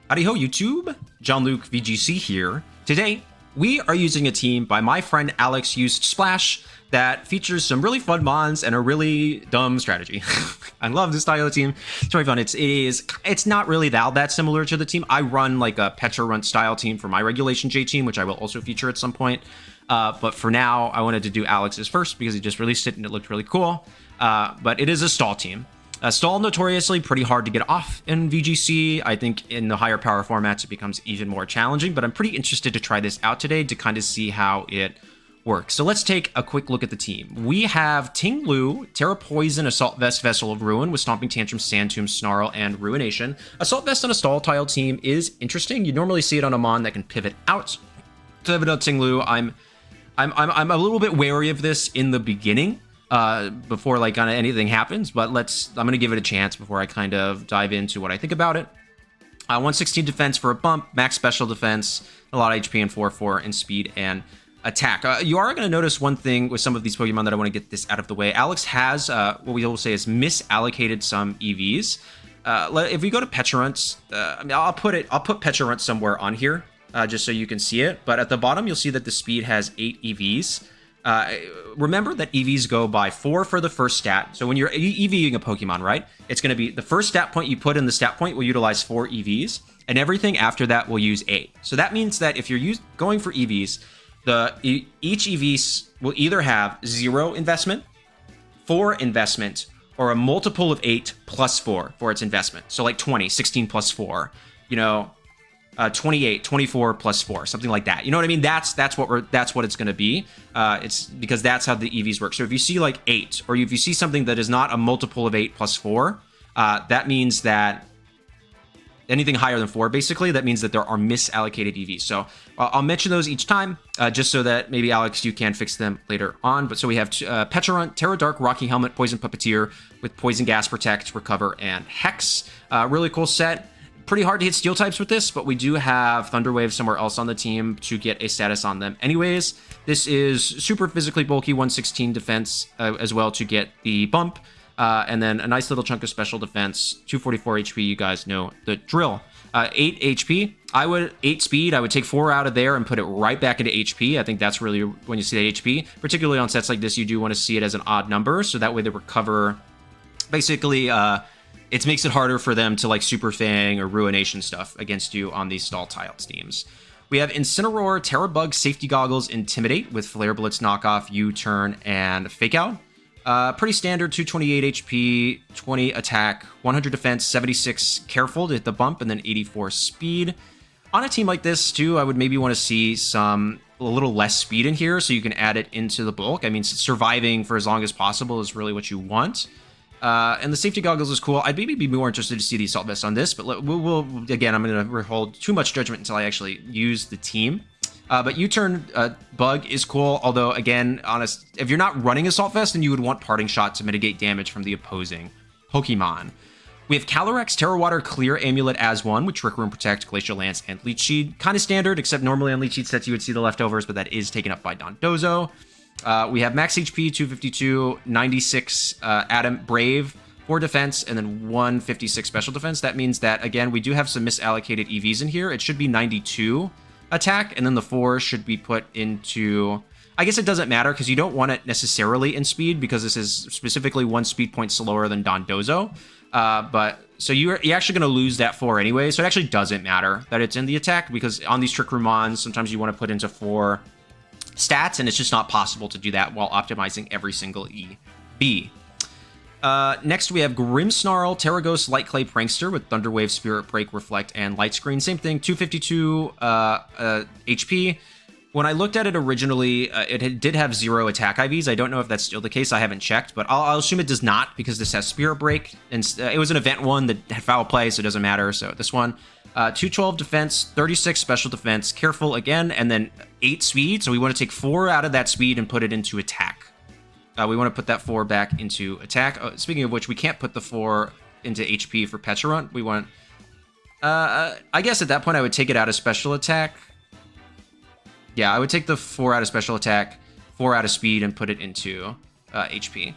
Howdy Ho YouTube, Jon-Luke Vgc here. Today, we are using a team by my friend Alex used Splash that features some really fun mons and a really dumb strategy. I love this style of team. It's very fun. It's not really that similar to the team. I run like a Pecharunt style team for my regulation J team, which I will also feature at some point. But for now, I wanted to do Alex's first because he just released it and it looked really cool. But it is a stall team. Stall notoriously pretty hard to get off in VGC. I think in the higher power formats it becomes even more challenging, but I'm pretty interested to try this out today to kind of see how it works. So let's take a quick look at the team. We have Ting-Lu, Tera Poison, Assault Vest, Vessel of Ruin with Stomping Tantrum, Sand Tomb, Snarl, and Ruination. Assault Vest on a stall tile team is interesting. You normally see it on a mon that can pivot out. To pivot out Ting-Lu, I'm a little bit wary of this in the beginning. Before like kind of anything happens, but I'm gonna give it a chance before I kind of dive into what I think about it. 116 defense for a bump, max special defense, a lot of HP and 4/4 in speed and attack. You are gonna notice one thing with some of these Pokemon that I want to get this out of the way. Alex has what we will say is misallocated some EVs. If we go to Pecharunt, I mean, I'll put Pecharunt somewhere on here just so you can see it. But at the bottom, you'll see that the speed has 8 EVs. Remember that EVs go by 4 for the first stat. So when you're EVing a Pokemon, right, it's going to be the first stat point you put in the stat point will utilize 4 EVs, and everything after that will use 8. So that means that if you're going for EVs, each EV will either have 0 investment, 4 investment, or a multiple of 8 plus 4 for its investment. So like 20, 16 plus 4, 28, 24 plus 4, something like that. You know what I mean? That's what it's going to be. It's because that's how the EVs work. So if you see like 8, or if you see something that is not a multiple of 8 plus 4, that means that anything higher than 4, basically, that means that there are misallocated EVs. So I'll mention those each time, just so that maybe, Alex, you can fix them later on. But so we have Pecharunt, Tera Dark, Rocky Helmet, Poison Puppeteer with Poison Gas, Protect, Recover, and Hex. Really cool set. Pretty hard to hit steel types with this, but we do have Thunder Wave somewhere else on the team to get a status on them anyways. This is super physically bulky, 116 defense as well to get the bump. And then a nice little chunk of special defense, 244 HP, you guys know the drill. 8 HP, 8 speed, I would take 4 out of there and put it right back into HP. I think that's really when you see that HP, particularly on sets like this, you do want to see it as an odd number, so that way they recover, basically, it makes it harder for them to like Super Fang or Ruination stuff against you on these stall tile teams. We have Incineroar, Terra Bug, Safety Goggles, Intimidate with Flare Blitz, Knockoff, U-Turn, and Fake Out. Pretty standard, 228 HP, 20 attack, 100 defense, 76 careful to hit the bump, and then 84 speed. On a team like this too, I would maybe want to see a little less speed in here so you can add it into the bulk. I mean, surviving for as long as possible is really what you want. And the Safety Goggles is cool. I'd maybe be more interested to see the Assault Vest on this, but we'll again, I'm going to withhold too much judgment until I actually use the team. But U-Turn Bug is cool, although, again, if you're not running Assault Vest, then you would want Parting Shot to mitigate damage from the opposing Pokemon. We have Calyrex, Terra Water, Clear, Amulet as one with Trick Room, Protect, Glacial Lance, and Leech Seed. Kind of standard, except normally on Leech Seed sets you would see the leftovers, but that is taken up by Dondozo. We have max HP, 252, 96 Adam Brave, 4 defense, and then 156 special defense. That means that, again, we do have some misallocated EVs in here. It should be 92 attack, and then the 4 should be put into... I guess it doesn't matter, because you don't want it necessarily in speed, because this is specifically 1 speed point slower than Dondozo. So you're actually going to lose that 4 anyway, so it actually doesn't matter that it's in the attack, because on these Trick Room mons, sometimes you want to put into 4 stats, and it's just not possible to do that while optimizing every single EV. Next, we have Grimmsnarl, Tera Ghost, Light Clay Prankster with Thunder Wave, Spirit Break, Reflect, and Light Screen. Same thing, 252 HP. When I looked at it originally, it did have 0 attack IVs. I don't know if that's still the case. I haven't checked, but I'll assume it does not because this has Spirit Break. And it was an event one that had Foul Play, so it doesn't matter. So this one, 212 defense, 36 special defense, careful again, and then 8 speed. So we want to take 4 out of that speed and put it into attack. We want to put that 4 back into attack. Speaking of which, we can't put the 4 into HP for Pecharunt. We want... I guess at that point I would take it out of special attack. Yeah, I would take the 4 out of special attack, 4 out of speed, and put it into HP.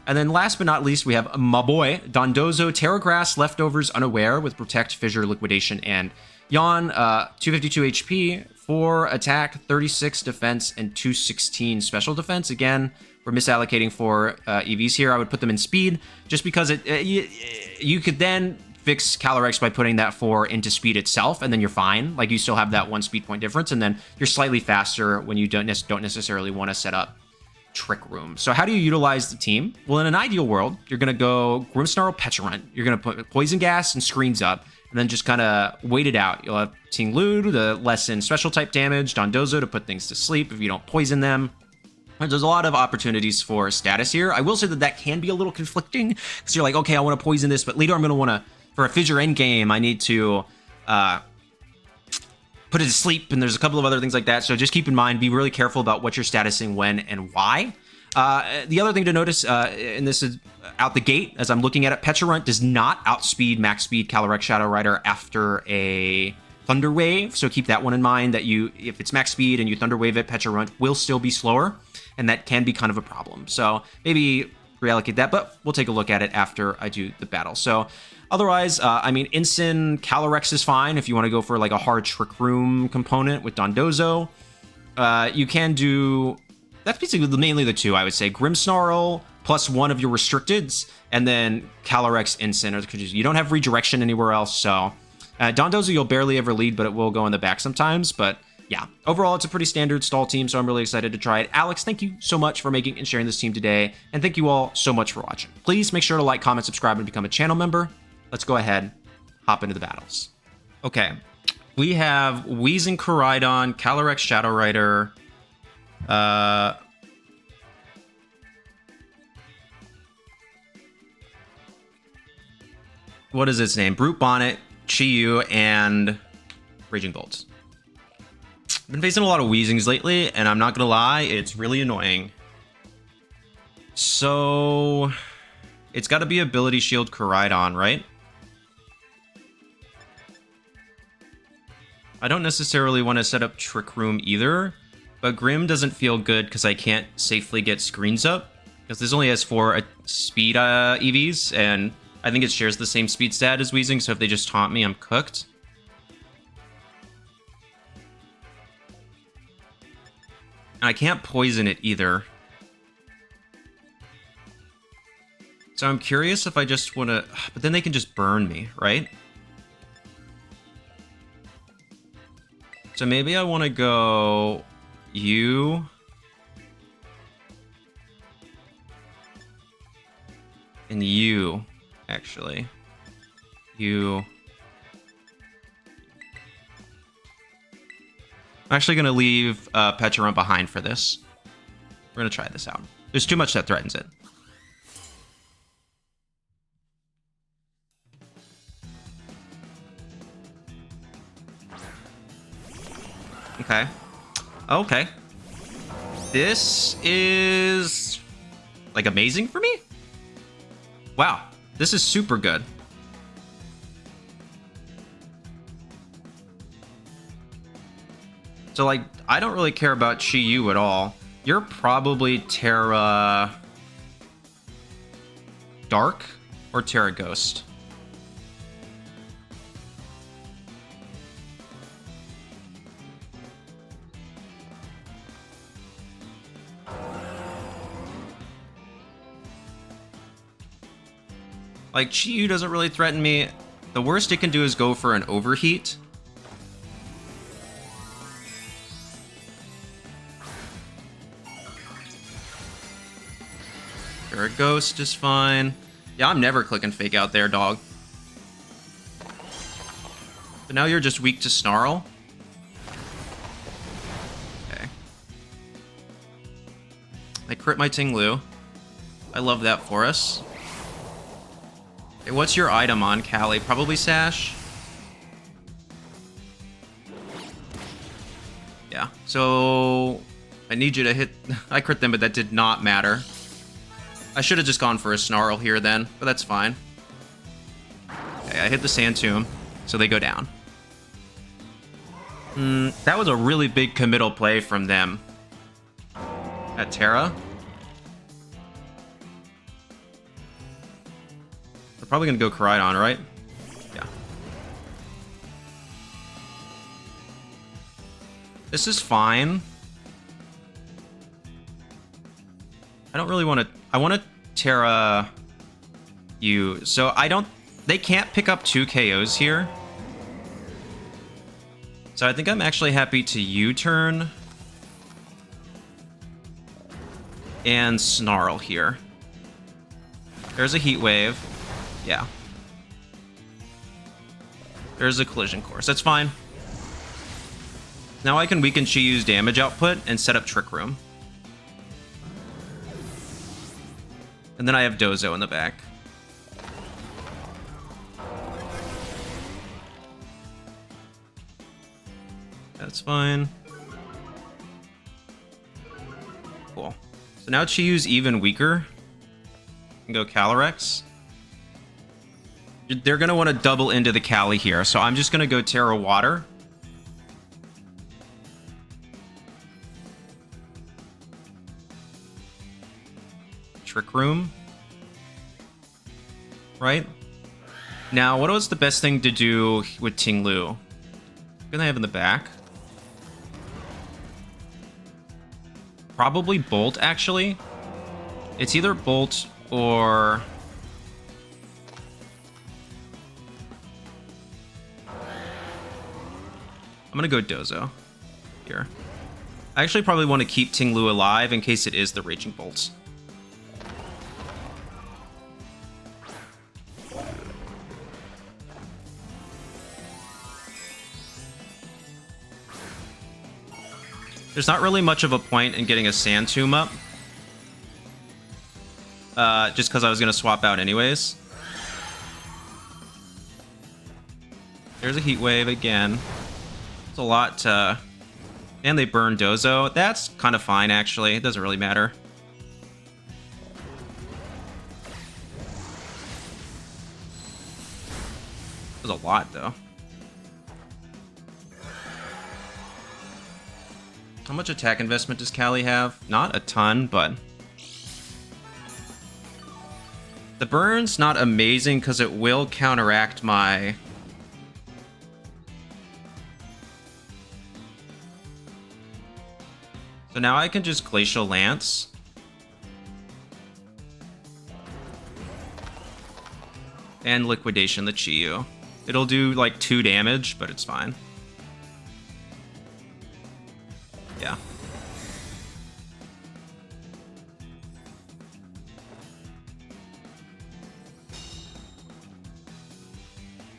And then last but not least, we have my boy, Dondozo, Terra Grass, Leftovers, Unaware with Protect, Fissure, Liquidation, and Yawn. 252 HP, 4 attack, 36 defense, and 216 special defense. Again, we're misallocating 4 EVs here. I would put them in speed, just because you could then fix Calyrex by putting that 4 into speed itself, and then you're fine. Like, you still have that 1 speed point difference, and then you're slightly faster when you don't necessarily want to set up Trick Room. So how do you utilize the team? Well, in an ideal world, you're going to go Grimmsnarl, Pecharunt. You're going to put Poison Gas and Screens up, and then just kind of wait it out. You'll have Ting-Lu to lessen special type damage, Dondozo to put things to sleep if you don't poison them. There's a lot of opportunities for status here. I will say that can be a little conflicting, because you're like, okay, I want to poison this, but later I'm going to want to, for a fissure endgame, I need to put it to sleep, and there's a couple of other things like that. So just keep in mind, be really careful about what you're statusing when and why. The other thing to notice, and this is out the gate, as I'm looking at it, Pecharunt does not outspeed max speed Calyrex Shadow Rider after a Thunder Wave. So keep that one in mind, that if it's max speed and you Thunder Wave it, Pecharunt will still be slower, and that can be kind of a problem. So maybe reallocate that, but we'll take a look at it after I do the battle. So otherwise, I mean, Incin Calyrex is fine if you want to go for like a hard Trick Room component with Dondozo. You can do, that's basically mainly the two, I would say. Grimmsnarl plus 1 of your restricteds, and then Calyrex Incin. You don't have redirection anywhere else, so Dondozo you'll barely ever lead, but it will go in the back sometimes. But yeah, overall, it's a pretty standard stall team, so I'm really excited to try it. Alex, thank you so much for making and sharing this team today, and thank you all so much for watching. Please make sure to like, comment, subscribe, and become a channel member. Let's go ahead, hop into the battles. Okay, we have Weezing Koraidon, Calyrex Shadow Rider, what is its name? Brute Bonnet, Chi-Yu, and Raging Bolts. I've been facing a lot of Weezings lately, and I'm not gonna lie, it's really annoying. So it's got to be Ability Shield Koraidon, right? I don't necessarily want to set up Trick Room either, but Grim doesn't feel good because I can't safely get screens up, because this only has 4 speed EVs, and I think it shares the same speed stat as Weezing, so if they just taunt me, I'm cooked. And I can't poison it either. So I'm curious if I just want to, but then they can just burn me, right? So maybe I want to go you and you, actually. You. I'm actually going to leave Pecharunt behind for this. We're going to try this out. There's too much that threatens it. Okay. Okay. This is like amazing for me? Wow. This is super good. So, like, I don't really care about Chi-Yu at all. You're probably Tera Dark or Tera Ghost. Like, Chi-Yu doesn't really threaten me. The worst it can do is go for an overheat. Or a ghost is fine. Yeah, I'm never clicking fake out there, dog. But now you're just weak to Snarl. Okay. I crit my Ting-Lu. I love that for us. Okay, what's your item on, Callie? Probably Sash? Yeah, so I need you to hit... I crit them, but that did not matter. I should have just gone for a Snarl here then, but that's fine. Okay, I hit the Sand Tomb, so they go down. That was a really big committal play from them. At Tera. probably going to go Koraidon, right? Yeah. This is fine. I don't really want to... I want to Tera you. So I don't... They can't pick up 2 KOs here. So I think I'm actually happy to U-turn and Snarl here. There's a Heat Wave. Yeah. There's a Collision Course. That's fine. Now I can weaken Chiyu's damage output and set up Trick Room. And then I have Dozo in the back. That's fine. Cool. So now Chiyu's even weaker. Can go Calyrex. They're going to want to double into the Cali here, so I'm just going to go Tera Water. Trick Room. Right? Now, what was the best thing to do with Ting-Lu? What can I have in the back? Probably Bolt, actually. It's either Bolt or... I'm gonna go Dozo here. I actually probably want to keep Ting-Lu alive in case it is the Raging Bolts. There's not really much of a point in getting a Sand Tomb up. Just because I was going to swap out anyways. There's a Heat Wave again. It's a lot to... And they burn Dozo. That's kind of fine, actually. It doesn't really matter. There's a lot, though. How much attack investment does Cali have? Not a ton, but... The burn's not amazing because it will counteract my... So now I can just Glacial Lance. And Liquidation the Chiyu. It'll do like 2 damage, but it's fine. Yeah.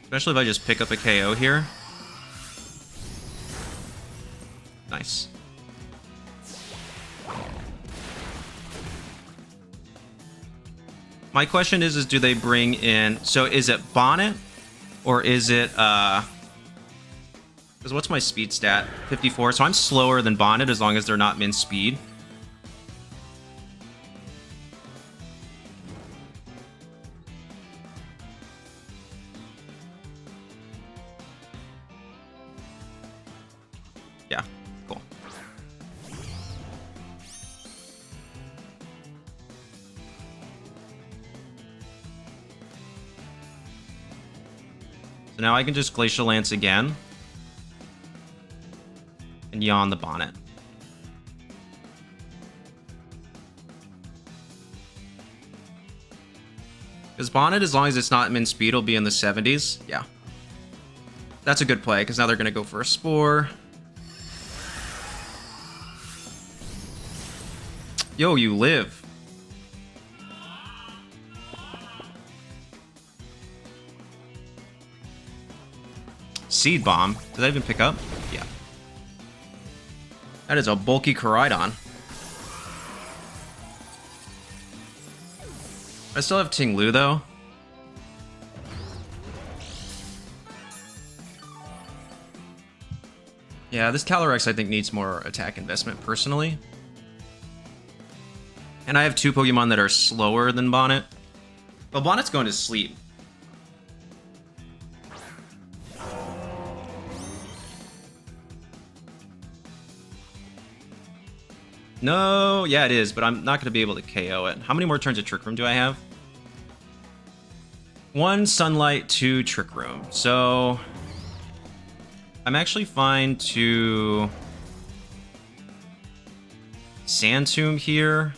Especially if I just pick up a KO here. Nice. My question is do they bring in... So is it Bonnet? Or is it... Because what's my speed stat? 54. So I'm slower than Bonnet as long as they're not min speed. Yeah, cool. So now I can just Glacial Lance again. And yawn the Bonnet. Because Bonnet, as long as it's not min speed, will be in the 70s. Yeah. That's a good play, because now they're going to go for a Spore. Yo, you live. Seed Bomb. Did I even pick up? Yeah. That is a bulky Koraidon. I still have Ting-Lu, though. Yeah, this Calyrex, I think, needs more attack investment, personally. And I have 2 Pokemon that are slower than Bonnet. Well, Bonnet's going to sleep. No, yeah, it is, but I'm not going to be able to KO it. How many more turns of Trick Room do I have? 1 Sunlight, 2 Trick Room. So I'm actually fine to Sand Tomb here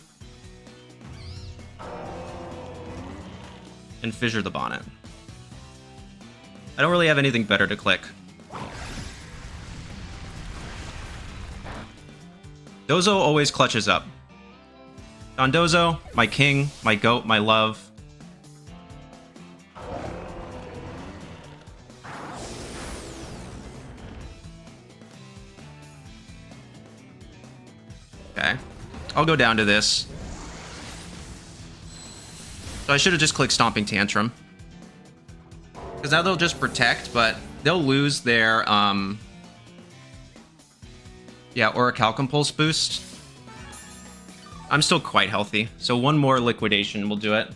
and Fissure the Bonnet. I don't really have anything better to click. Dozo always clutches up. Dondozo, my king, my goat, my love. Okay. I'll go down to this. So I should have just clicked Stomping Tantrum. Because now they'll just protect, but they'll lose their, yeah, Orichalcum Pulse boost. I'm still quite healthy, so 1 more Liquidation will do it.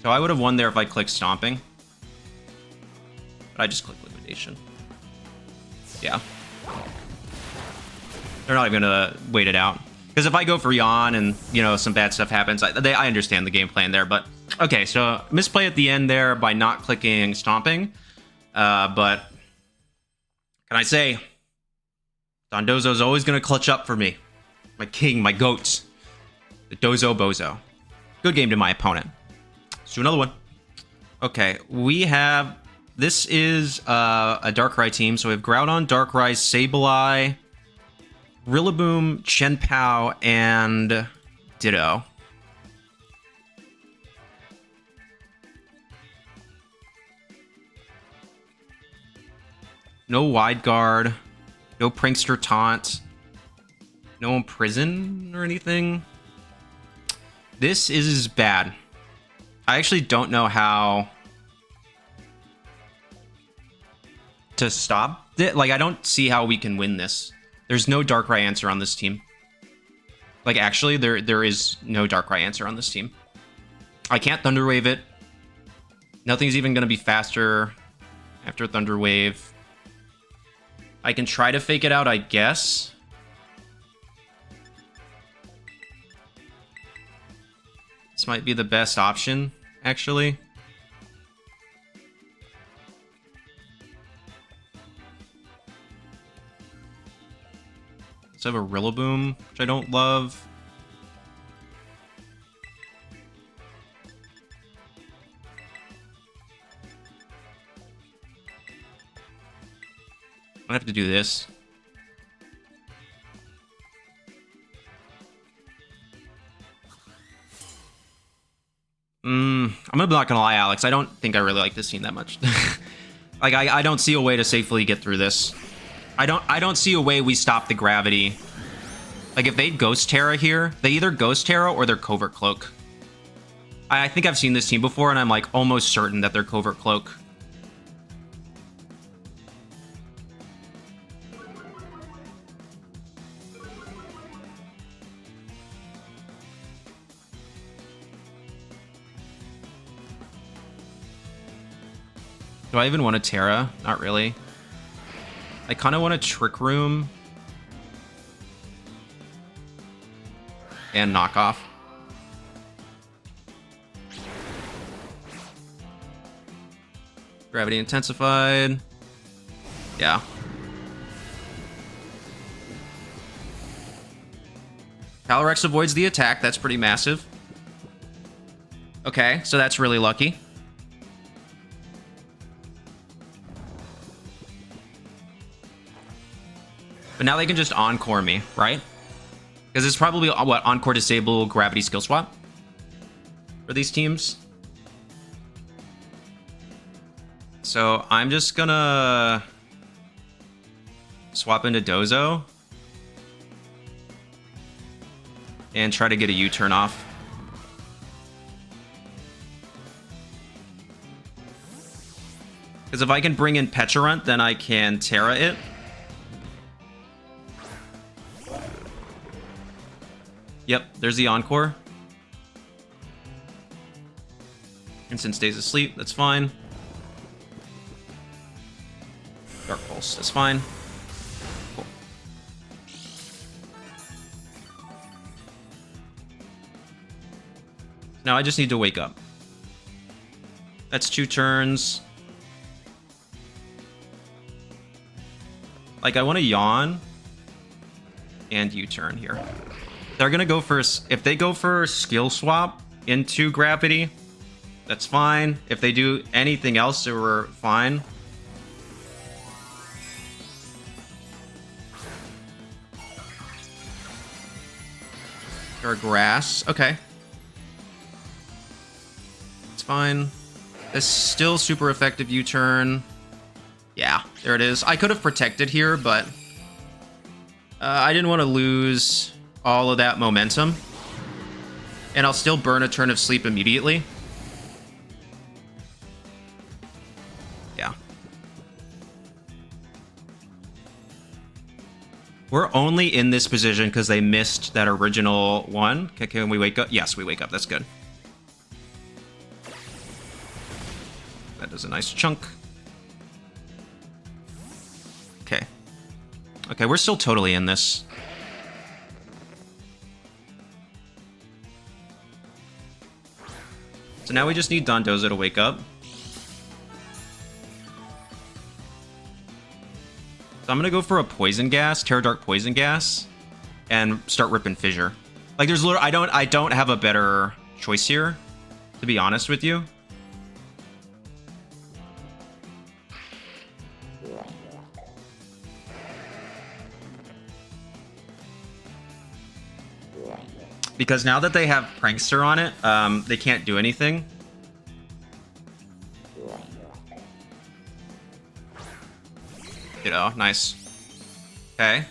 So I would have won there if I clicked Stomping. But I just clicked Liquidation. Yeah. They're not even gonna wait it out. Because if I go for Yawn and, you know, some bad stuff happens, I understand the game plan there. But, okay, so misplay at the end there by not clicking Stomping. But, can I say, Dondozo's always going to clutch up for me. My king, my goats. The Dozo Bozo. Good game to my opponent. Let's do another one. Okay, we have... This is a Darkrai team. So we have Groudon, Darkrai, Sableye, Rillaboom, Chien-Pao, and Ditto. No Wide Guard, no Prankster Taunt, no Imprison or anything. This is bad. I actually don't know how to stop it. Like, I don't see how we can win this. There's no Darkrai answer on this team. Like, actually, there is no Darkrai answer on this team. I can't Thunder Wave it. Nothing's even going to be faster after Thunder Wave. I can try to fake it out, I guess. This might be the best option, actually. Let's have a Rillaboom, which I don't love. I have to do this. I'm not gonna lie, Alex. I don't think I really like this team that much. Like, I don't see a way to safely get through this. I don't see a way we stop the gravity. Like, if they Ghost Tera here, they either Ghost Tera or they're Covert Cloak. I think I've seen this team before, and I'm like almost certain that they're Covert Cloak. Do I even want a Tera? Not really. I kind of want a Trick Room and Knockoff. Gravity Intensified. Yeah. Calyrex avoids the attack. That's pretty massive. Okay, so that's really lucky. But now they can just Encore me, right? Because it's probably, what, Encore Disable Gravity Skill Swap for these teams. So I'm just gonna swap into Dozo and try to get a U-turn off. Because if I can bring in Pecharunt, then I can Tera it. Yep, there's the Encore. Instant stays asleep, that's fine. Dark Pulse, that's fine. Cool. Now I just need to wake up. That's 2 turns. Like, I want to yawn and U-turn here. They're going to go for... If they go for skill swap into Gravity, that's fine. If they do anything else, they were fine. Or Grass. Okay. It's fine. It's still super effective U-turn. Yeah, there it is. I could have protected here, but I didn't want to lose all of that momentum. And I'll still burn a turn of sleep immediately. Yeah. We're only in this position because they missed that original one. Okay, can we wake up? Yes, we wake up. That's good. That does a nice chunk. Okay. Okay, we're still totally in this. So now we just need Dondozo to wake up. So I'm gonna go for a Poison Gas, Tera Dark Poison Gas, and start ripping Fissure. Like, there's literally, I don't have a better choice here, to be honest with you. Because now that they have Prankster on it, they can't do anything. You know, nice. Okay.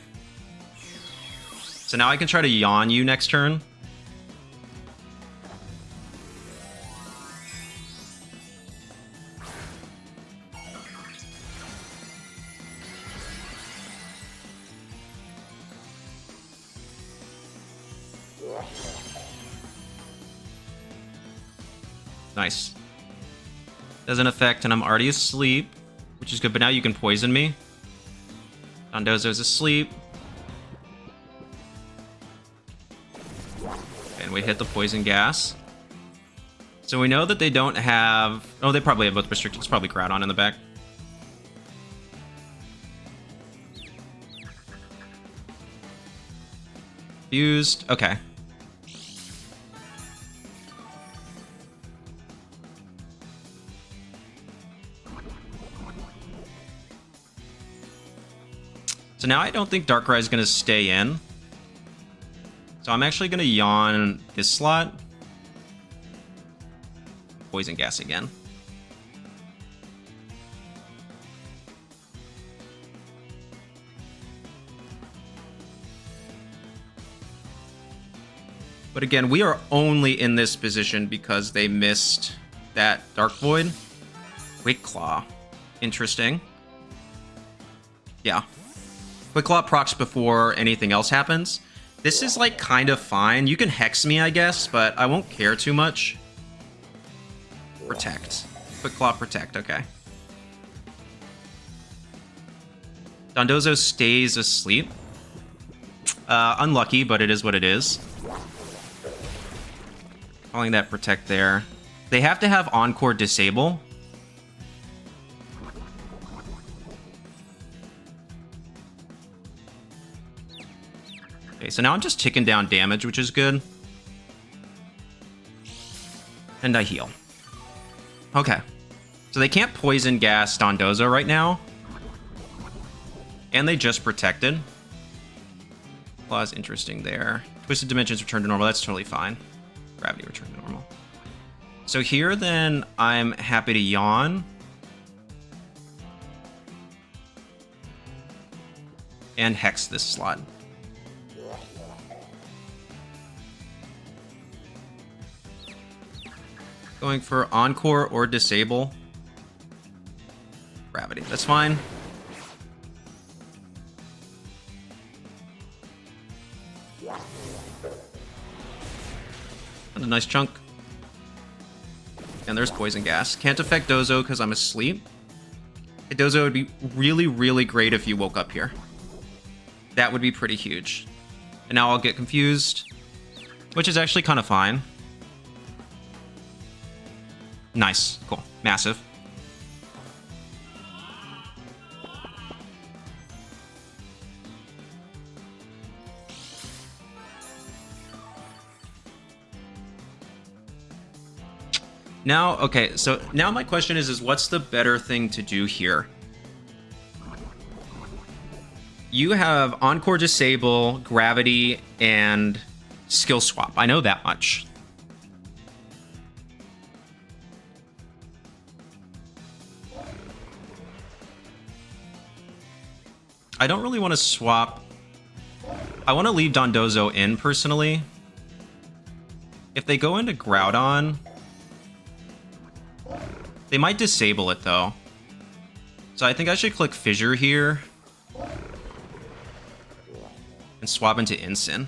So now I can try to yawn you next turn. Nice. Doesn't affect, and I'm already asleep, which is good, but now you can poison me. Dondozo's asleep. And we hit the Poison Gas. So we know that they don't have... Oh, they probably have both restricted. It's probably Groudon in the back. Fused. Okay. So now I don't think Darkrai is going to stay in. So I'm actually going to yawn this slot. Poison Gas again. But again, we are only in this position because they missed that Dark Void. Quick Claw. Interesting. Yeah. Quick Claw procs before anything else happens. This is, like, kind of fine. You can Hex me, I guess, but I won't care too much. Protect. Quick Claw, Protect, okay. Dondozo stays asleep. Unlucky, but it is what it is. Calling that Protect there. They have to have Encore disable. Okay, so now I'm just ticking down damage, which is good. And I heal. Okay. So they can't Poison Gas Dondozo right now. And they just protected. Claw's interesting there. Twisted Dimensions return to normal. That's totally fine. Gravity return to normal. So here, then, I'm happy to yawn. And Hex this slot. Going for Encore or Disable. Gravity. That's fine. And a nice chunk. And there's Poison Gas. Can't affect Dozo because I'm asleep. Hey, Dozo would be really, really great if you woke up here. That would be pretty huge. And now I'll get confused, which is actually kind of fine. Nice. Cool. Massive. Now, okay, so now my question is what's the better thing to do here? You have Encore Disable, Gravity, and Skill Swap. I know that much. I don't really want to swap. I want to leave Dondozo in, personally. If they go into Groudon, they might disable it, though. So I think I should click Fissure here. And swap into Incin.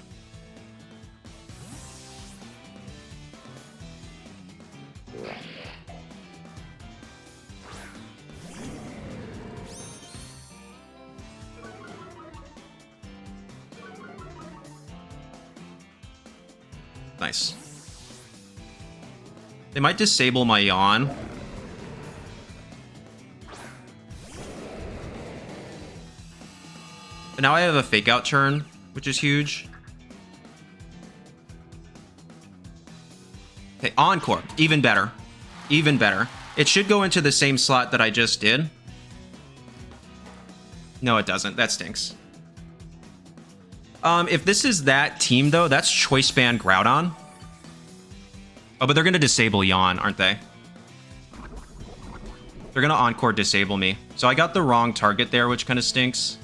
Nice. They might disable my Yawn. But now I have a Fake Out turn, which is huge. Okay, Encore. Even better. Even better. It should go into the same slot that I just did. No, it doesn't. That stinks. If this is that team, though, that's Choice Band Groudon. Oh, but they're going to disable Yawn, aren't they? They're going to Encore disable me. So I got the wrong target there, which kind of stinks.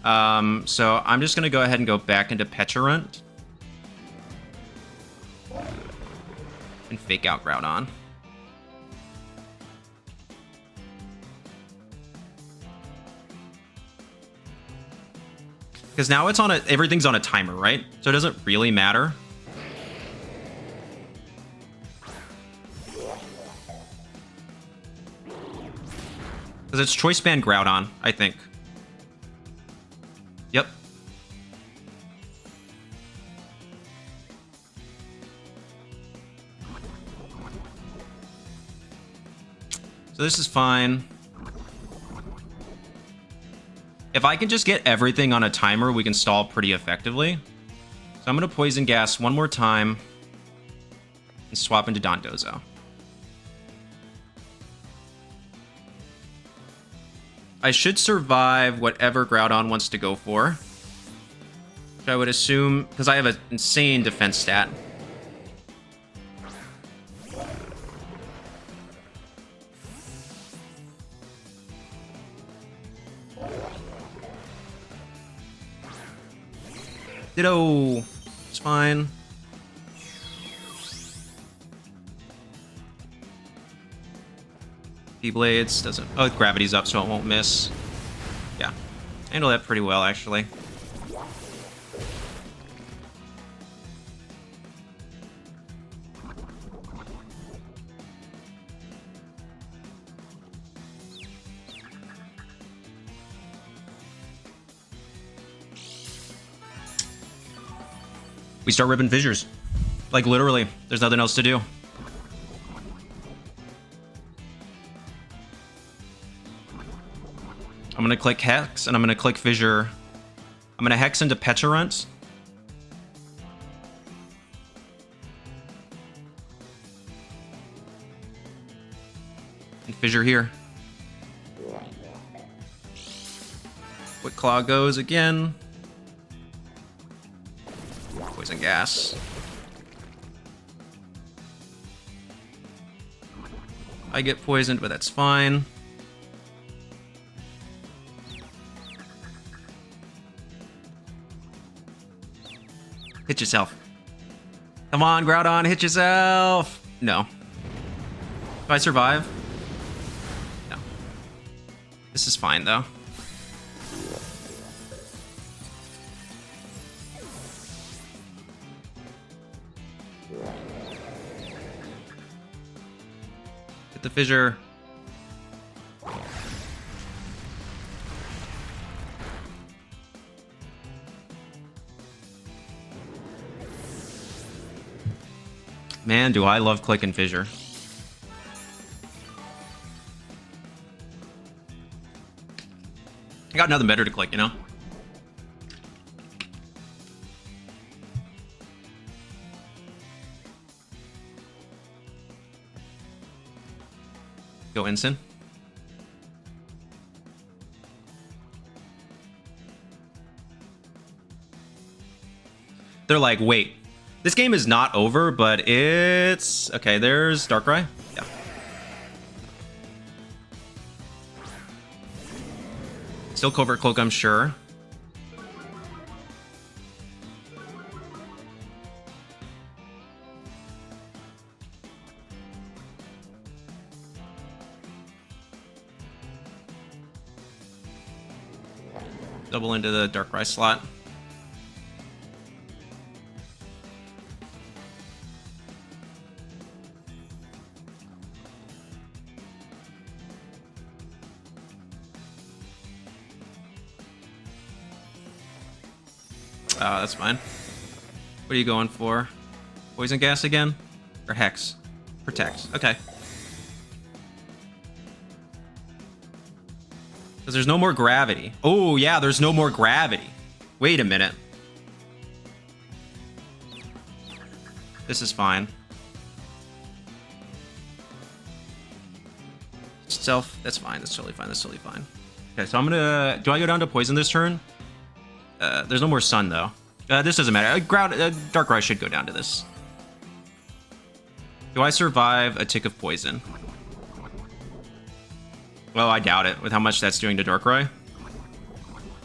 So I'm just going to go ahead and go back into Pecharunt. And Fake Out Groudon. Because now it's on a, everything's on a timer, right? So it doesn't really matter. Because it's Choice Band Groudon, I think. Yep. So this is fine. If I can just get everything on a timer, we can stall pretty effectively. So I'm going to Poison Gas one more time and swap into Dondozo. I should survive whatever Groudon wants to go for. Which I would assume, because I have an insane defense stat. Ditto. It's fine. Blades doesn't. Oh, gravity's up, so it won't miss. Yeah, handle that pretty well, actually. We start ripping fissures. Like, literally, there's nothing else to do. I'm going to click Hex, and I'm going to click Fissure. I'm going to Hex into Pecharunt. And Fissure here. Quick Claw goes again. Poison Gas. I get poisoned, but that's fine. Hit yourself. Come on, Groudon, hit yourself. No. Do I survive? No. This is fine, though. Hit the fissure. Man, do I love click and fissure. I got nothing better to click, you know? Go Ensign. They're like, wait, this game is not over, but it's... Okay, there's Darkrai. Yeah. Still Covert Cloak, I'm sure. Double into the Darkrai slot. That's fine. What are you going for? Poison Gas again? Or Hex? Protect. Okay. Because there's no more gravity. Oh, yeah, there's no more gravity. Wait a minute. This is fine. Self, that's fine. That's totally fine. That's totally fine. Okay, so I'm gonna... Do I go down to Poison this turn? There's no more Sun, though. This doesn't matter. Darkrai should go down to this. Do I survive a tick of poison? Well, I doubt it, with how much that's doing to Darkrai.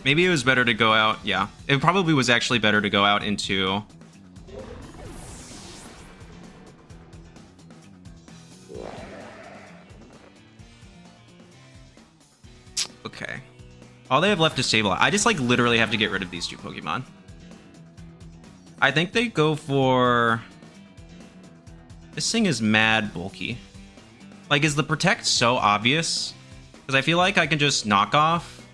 Maybe it was better to go out... Yeah, it probably was actually better to go out into... Okay. All they have left is Sableye. I just, like, literally have to get rid of these two Pokemon. I think they go for... This thing is mad bulky. Like, is the Protect so obvious? Because I feel like I can just knock off.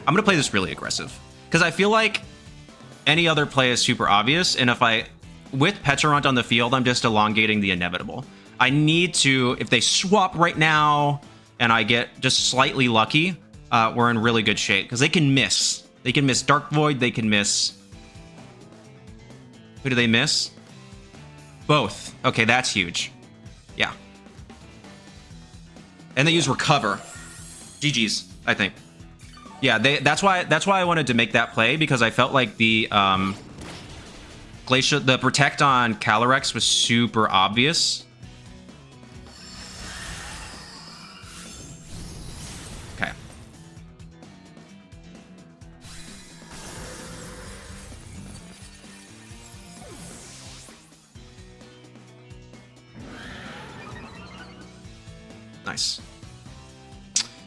I'm going to play this really aggressive. Because I feel like any other play is super obvious. And if I... With Pecharunt on the field, I'm just elongating the inevitable. I need to... If they swap right now and I get just slightly lucky, we're in really good shape. Because they can miss. They can miss Dark Void. They can miss... Who do they miss? Both. Okay, that's huge. Yeah. And they use Recover. GG's, I think. Yeah, that's why I wanted to make that play, because I felt like the the Protect on Calyrex was super obvious. Okay. Nice.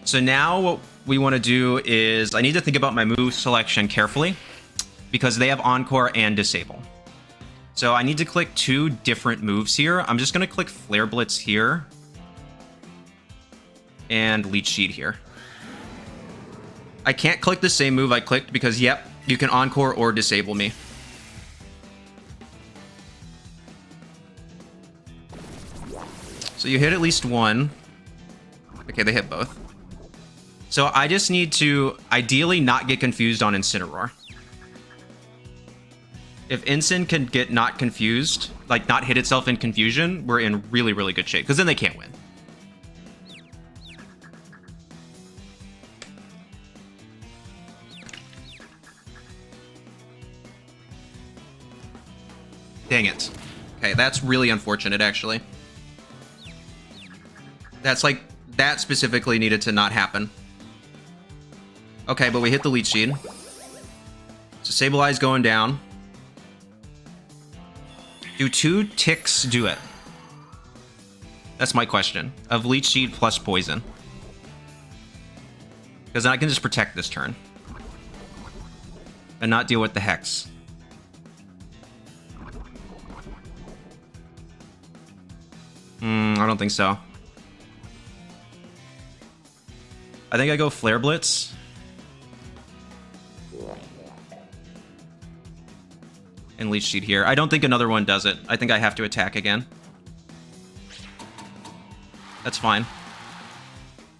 So now what we want to do is I need to think about my move selection carefully, because they have Encore and Disable. So I need to click two different moves here. I'm just going to click Flare Blitz here and Leech Seed here. I can't click the same move I clicked because, yep, you can Encore or Disable me. So you hit at least one. Okay, they hit both. So I just need to ideally not get confused on Incineroar. If Incin can get not confused, like not hit itself in confusion, we're in really, really good shape, because then they can't win. Dang it. Okay, that's really unfortunate, actually. That's like, that specifically needed to not happen. Okay, but we hit the Leech Seed. So Sableye's going down. Do 2 ticks do it? That's my question. Of Leech Seed plus Poison. Because then I can just protect this turn. And not deal with the Hex. I don't think so. I think I go Flare Blitz. And Leech Seed here. I don't think another one does it. I think I have to attack again. That's fine.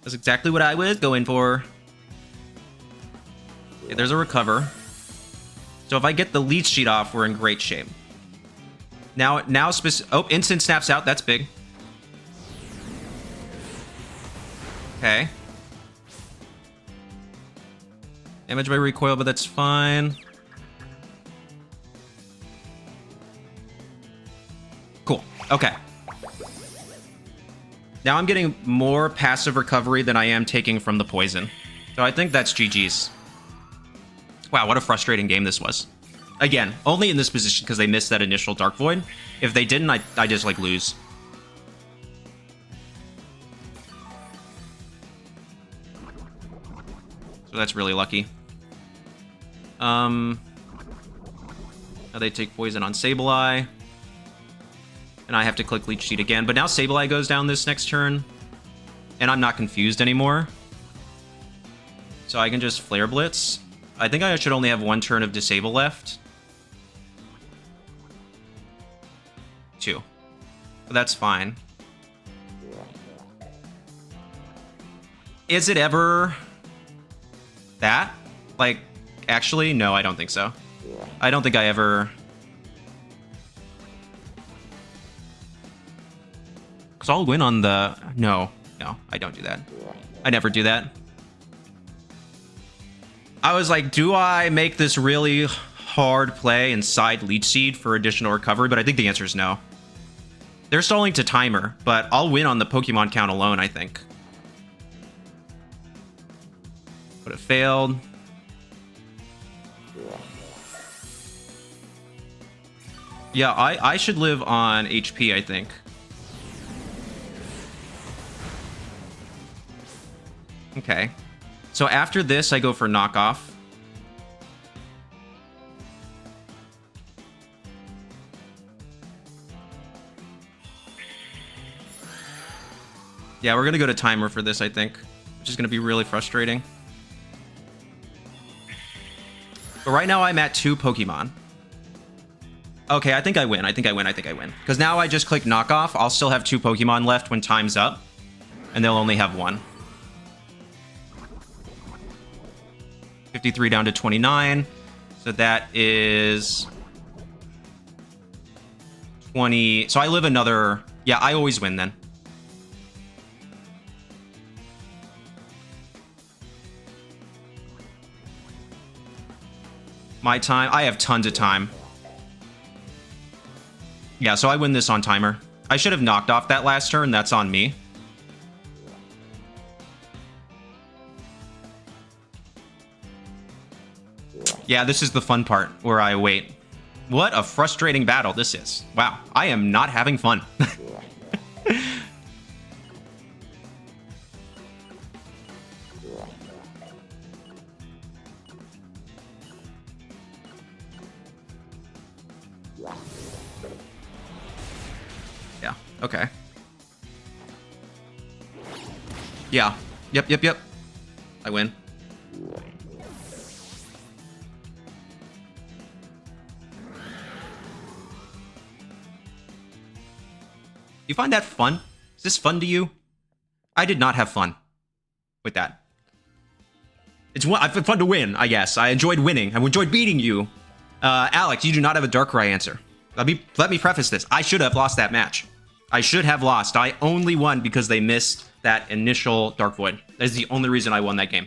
That's exactly what I was going for. Okay, there's a recover. So if I get the Leech Seed off, we're in great shape. Now, oh, instant snaps out. That's big. Okay. Damage by recoil, but that's fine. Cool. Okay. Now I'm getting more passive recovery than I am taking from the poison. So I think that's GG's. Wow, what a frustrating game this was. Again, only in this position because they missed that initial Dark Void. If they didn't, I just, like, lose. So that's really lucky. Now they take poison on Sableye. And I have to click Leech Seed again. But now Sableye goes down this next turn. And I'm not confused anymore. So I can just Flare Blitz. I think I should only have one turn of Disable left. 2. But that's fine. Is it ever that? Like, actually, no, I don't think so. I don't think I ever... Because I'll win on the... No, I don't do that. I never do that. I was like, do I make this really hard play and side Leech Seed for additional recovery? But I think the answer is no. They're stalling to timer, but I'll win on the Pokemon count alone, I think. But it failed. Yeah, I should live on HP, I think. Okay. So after this, I go for knockoff. Yeah, we're going to go to timer for this, I think. Which is going to be really frustrating. But right now, I'm at 2 Pokemon. Okay, I think I win. I think I win. Because now I just click knockoff. I'll still have 2 Pokemon left when time's up. And they'll only have 1. 53 down to 29. So that is 20. So I live another... Yeah, I always win then. My time. I have tons of time. Yeah, so I win this on timer. I should have knocked off that last turn. That's on me. Yeah, this is the fun part where I wait. What a frustrating battle this is. Wow, I am not having fun. Yeah, okay. Yeah, yep. I win. You find that fun? Is this fun to you? I did not have fun with that. I've had fun to win, I guess. I enjoyed winning. I enjoyed beating you. Alex, you do not have a Darkrai answer. Let me preface this. I should have lost that match. I should have lost. I only won because they missed that initial Dark Void. That is the only reason I won that game.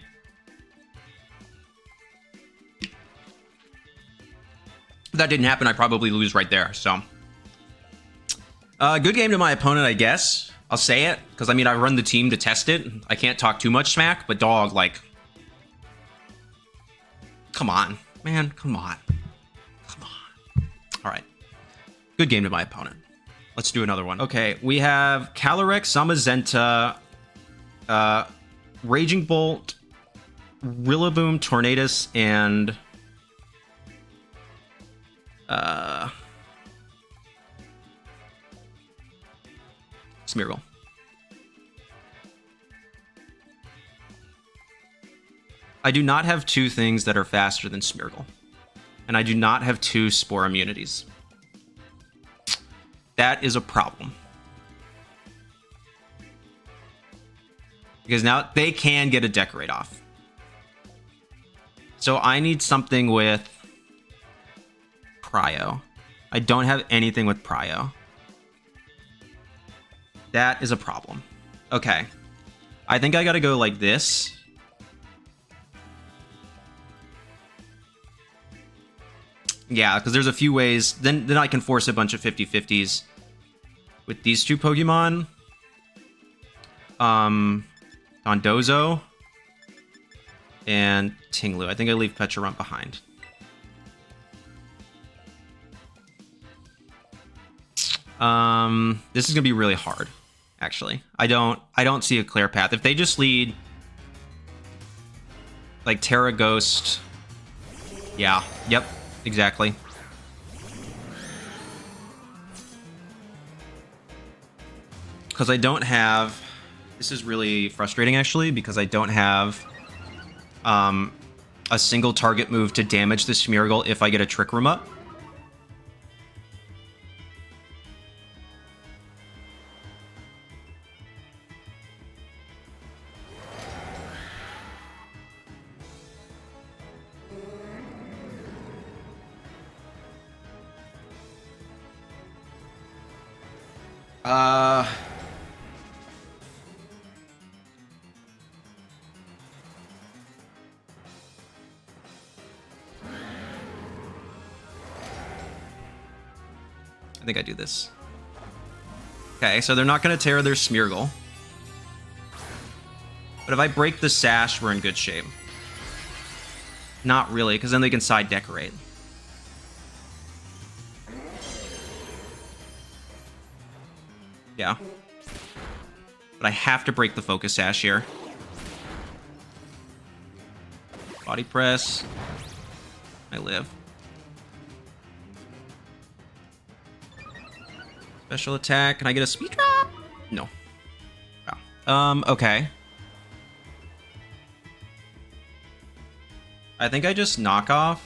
If that didn't happen, I'd probably lose right there, so... good game to my opponent, I guess. I'll say it, because, I mean, I run the team to test it. I can't talk too much smack, but dog, like... Come on. Man, come on. Come on. Alright. Good game to my opponent. Let's do another one. Okay, we have Calyrex, Zamazenta, Raging Bolt, Rillaboom, Tornadus, and... Smeargle. I do not have 2 things that are faster than Smeargle. And I do not have 2 Spore immunities. That is a problem. Because now they can get a Decorate off. So I need something with Prio. I don't have anything with Prio. That is a problem. Okay. I think I gotta go like this. Yeah, because there's a few ways. Then I can force a bunch of 50-50s with these two Pokemon. Dondozo and Ting-Lu. I think I leave Pecharunt behind. This is gonna be really hard, actually. I don't see a clear path. If they just lead like Terra Ghost. Yeah, yep, exactly. Because I don't have... This is really frustrating, actually, because I don't have a single target move to damage the Smeargle if I get a Trick Room up. I think I do this. Okay, so they're not going to tear their Smeargle. But if I break the Sash, we're in good shape. Not really, because then they can side decorate. Yeah. But I have to break the Focus Sash here. Body press. I live. Special attack. Can I get a speed drop? No. Wow. Okay. I think I just knock off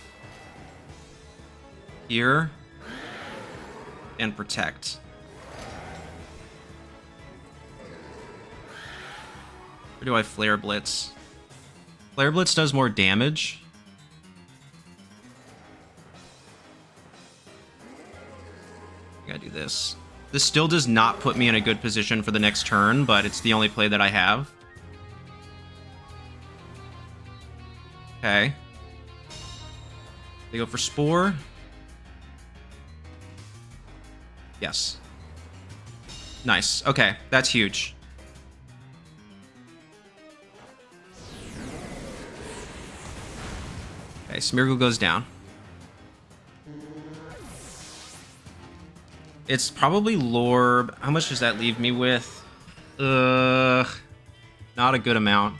here and protect. Or do I Flare Blitz? Flare Blitz does more damage. I gotta do this. This still does not put me in a good position for the next turn, but it's the only play that I have. Okay. They go for Spore. Yes. Nice. Okay, that's huge. Okay, Smeargle goes down. It's probably Lorb. How much does that leave me with? Not a good amount.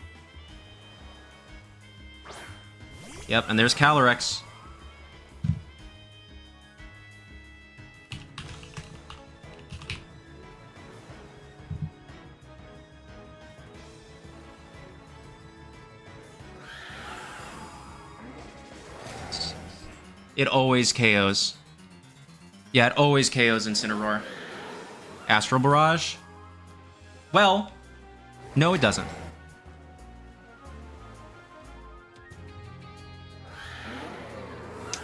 Yep, and there's Calyrex. It always KOs. Yeah, it always KOs Incineroar. Astral Barrage? Well, no it doesn't.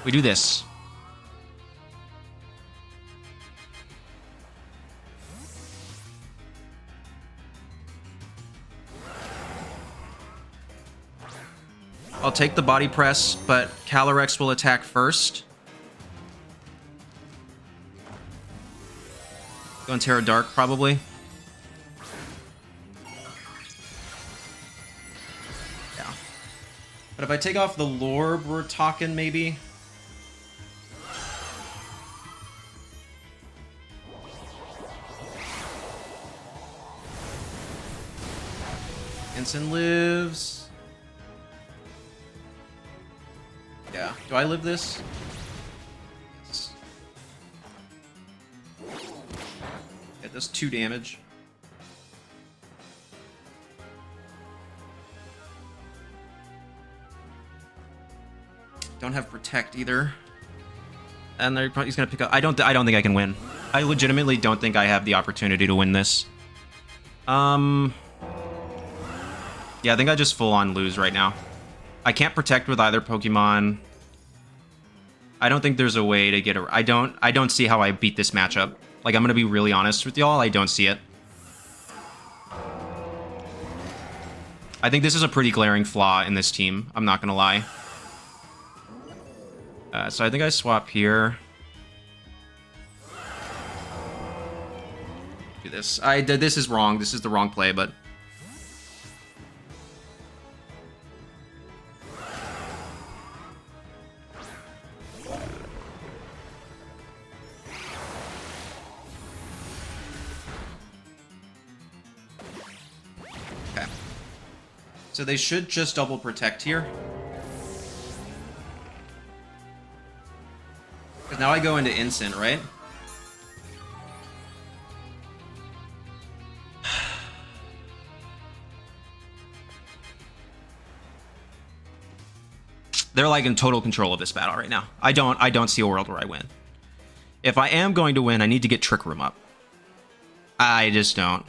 We do this. I'll take the body press, but Calyrex will attack first. Go on Tera Dark, probably. Yeah. But if I take off the Lorb, we're talking maybe. Ensign lives. Yeah. Do I live this? Yes. It does 2 damage. Don't have Protect either. And he's gonna pick up. I don't think I can win. I legitimately don't think I have the opportunity to win this. Yeah, I think I just full on lose right now. I can't protect with either Pokemon. I don't think there's a way to get a... I don't see how I beat this matchup. Like, I'm going to be really honest with y'all. I don't see it. I think this is a pretty glaring flaw in this team. I'm not going to lie. So I think I swap here. Do this. This is wrong. This is the wrong play, but... Okay. So they should just double protect here. Because now I go into Instant, right? They're like in total control of this battle right now. I don't see a world where I win. If I am going to win, I need to get Trick Room up. I just don't.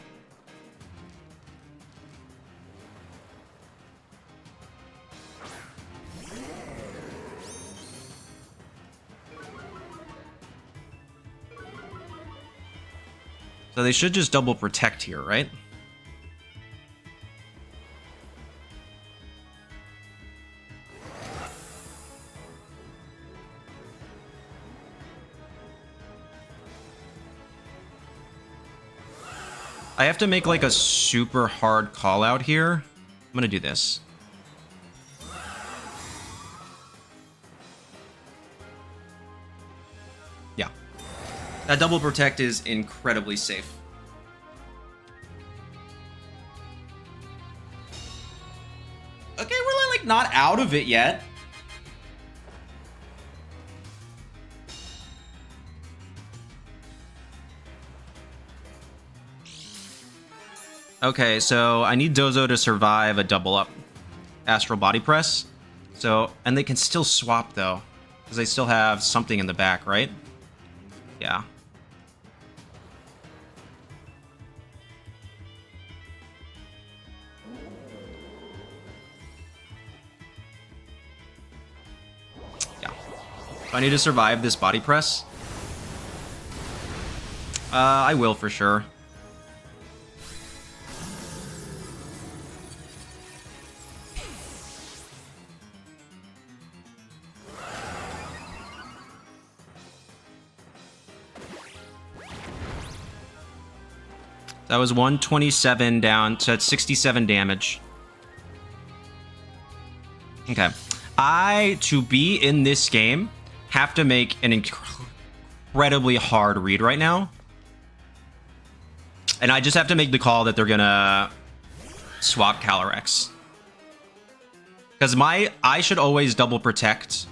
So they should just double protect here, right? I have to make like a super hard call out here. I'm gonna do this. Yeah. That double protect is incredibly safe. Okay, we're like not out of it yet. Okay, so I need Dozo to survive a double up Astral Body Press. So, and they can still swap though, because they still have something in the back, right? Yeah. Yeah. So I need to survive this Body Press. I will for sure. That was 127 down to 67 damage. Okay. To be in this game, have to make an incredibly hard read right now. And I just have to make the call that they're gonna swap Calyrex. Because I should always double protect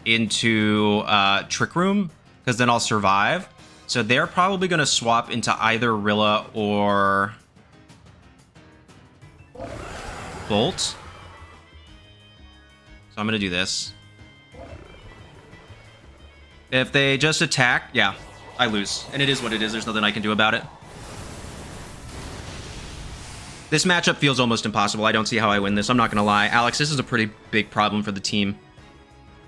into Trick Room, because then I'll survive. So they're probably going to swap into either Rilla or Bolt. So I'm going to do this. If they just attack, yeah, I lose. And it is what it is. There's nothing I can do about it. This matchup feels almost impossible. I don't see how I win this. I'm not going to lie. Alex, this is a pretty big problem for the team.